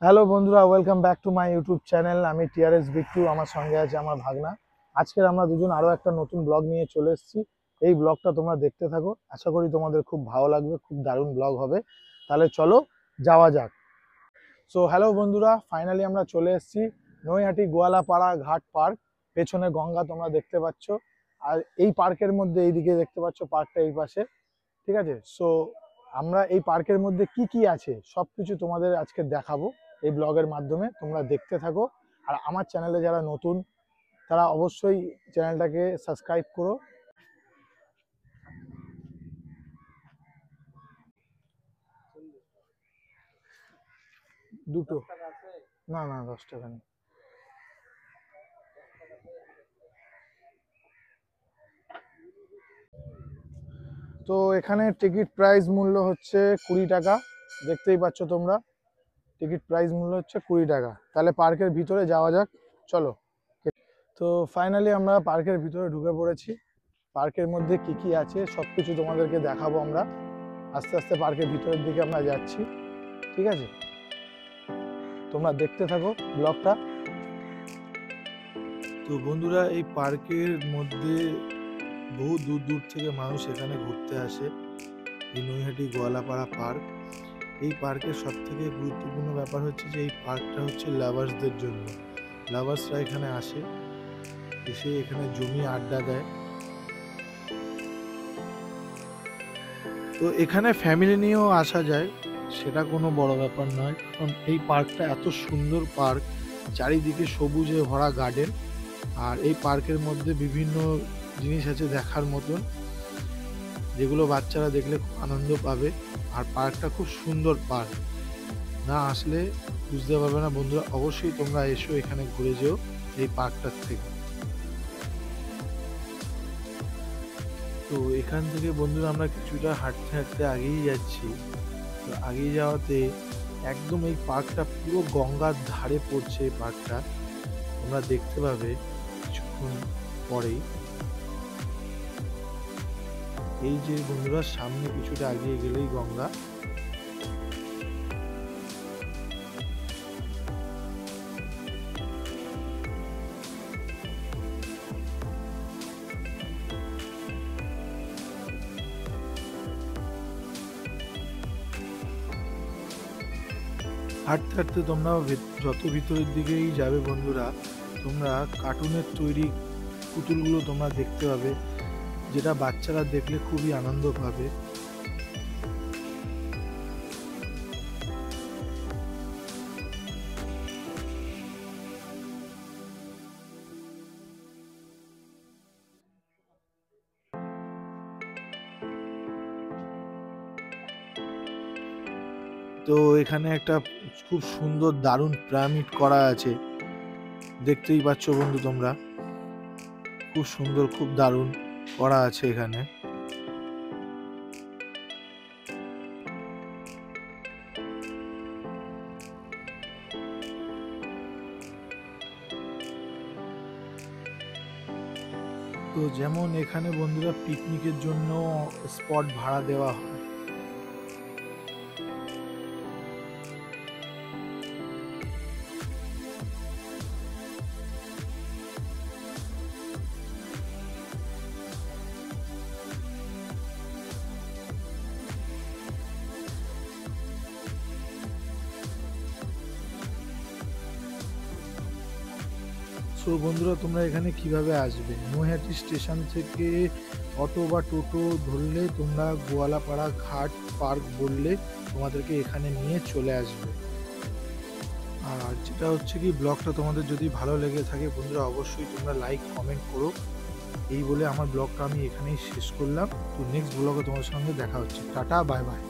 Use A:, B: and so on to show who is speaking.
A: Hello বন্ধুরা, welcome back to my YouTube channel. আমি TRS Bittu, আমার সঙ্গে আছে আমার ভাগনা। আজকের আমরা দুজন আরও একটা নতুন ব্লগ নিয়ে চলে এসেছি। এই ব্লগটা তোমরা দেখতে থাকো, আশা করি তোমাদের খুব ভালো লাগবে, খুব দারুণ ব্লগ হবে। তাহলে চলো যাওয়া যাক। সো হ্যালো বন্ধুরা, ফাইনালি আমরা চলে এসেছি নৈহাটি গোয়ালাপাড়া ঘাট পার্ক। পেছনে গঙ্গা তোমরা দেখতে পাচ্ছ, আর এই পার্কের মধ্যে এইদিকে দেখতে পাচ্ছ পার্কটা এই পাশে। ঠিক আছে, সো আমরা এই পার্কের মধ্যে কি কি আছে সব কিছু তোমাদের আজকে দেখাবো এই ব্লগের মাধ্যমে। তোমরা দেখতে থাকো, আর আমার চ্যানেলে যারা নতুন তারা অবশ্যই চ্যানেলটাকে সাবস্ক্রাইব করো। দুটো না না, 10 টাকা নেই। তো এখানে টিকিট প্রাইস মূল্য হচ্ছে 20 টাকা। দেখতেই পাচ্ছ তোমরা, টিকিট প্রাইস মূল্য হচ্ছে 20 টাকা। তাহলে পার্কের ভিতরে যাওয়া যাক, চলো। তো ফাইনালি আমরা পার্কের ভিতরে ঢুকে পড়েছি। পার্কের মধ্যে কি কি আছে সব কিছু তোমাদেরকে দেখাবো আমরা। আস্তে আস্তে পার্কের ভিতরের দিকে আমরা যাচ্ছি, ঠিক আছে? তোমরা দেখতে থাকো ব্লগটা। তো বন্ধুরা, এই পার্কের মধ্যে বহু দূর দূর থেকে মানুষ এখানে ঘুরতে আসে। এই নৈহাটি গোয়ালাপাড়া পার্ক। এই পার্কের সব থেকে গুরুত্বপূর্ণ ব্যাপার হচ্ছে যে এই পার্কটা হচ্ছে লাভার্সদের জন্য। লাভার্সরা এখানে আসে, এসে এখানে জমি আড্ডা দেয়। তো এখানে ফ্যামিলি নিয়েও আসা যায়, সেটা কোনো বড় ব্যাপার নয়, কারণ এই পার্কটা এত সুন্দর পার্ক, চারিদিকে সবুজে ভরা গার্ডেন। আর এই পার্কের মধ্যে বিভিন্ন জিনিস আছে দেখার মতন, যেগুলো বাচ্চারা দেখলে খুব আনন্দ পাবে। আর পার্কটা খুব সুন্দর পার্ক, না আসলে বুঝতে পারবে না। বন্ধুরা, অবশ্যই তোমরা এসো, এখানে ঘুরে যেও এই পার্কটার থেকে। তো এখান থেকে বন্ধুরা আমরা কিছুটা হাঁটতে হাঁটতে আগেই যাচ্ছি। তো আগেই যাওয়াতে একদম এই পার্কটা পুরো গঙ্গার ধারে পড়ছে। এই পার্কটা তোমরা দেখতে পাবে কিছুক্ষণ পরেই। এই যে বন্ধুরা, সামনে কিছুটা এগিয়ে গেলেই গঙ্গা। হাঁটতে হাঁটতে তোমরা যত ভিতরের দিকেই যাবে বন্ধুরা, তোমরা কার্টুনের তৈরি পুতুলগুলো তোমরা দেখতে পাবে, যেটা বাচ্চারা দেখলে খুবই আনন্দ পাবে। তো এখানে একটা খুব সুন্দর দারুণ পিরামিড করা আছে, দেখতেই পাচ্ছ বন্ধু তোমরা। খুব সুন্দর, খুব দারুণ করা আছে এখানে। তো যেমন এখানে বন্ধুরা পিকনিকের জন্য স্পট ভাড়া দেওয়া হয়। সো বন্ধুরা, তোমরা এখানে কিভাবে আসবে? নৈহাটি স্টেশন থেকে অটো বা টোটো ধরলে তোমরা গোয়ালাপাড়া ঘাট পার্ক বললে তোমাদেরকে এখানে নিয়ে চলে আসবে। আর যেটা হচ্ছে কি, ব্লগটা তোমাদের যদি ভালো লেগে থাকে বন্ধুরা, অবশ্যই তোমরা লাইক কমেন্ট করো। এই বলে আমার ব্লগটা আমি এখানেই শেষ করলাম। তো নেক্সট ব্লগে তোমার সঙ্গে দেখা হচ্ছে। Tata, bye bye.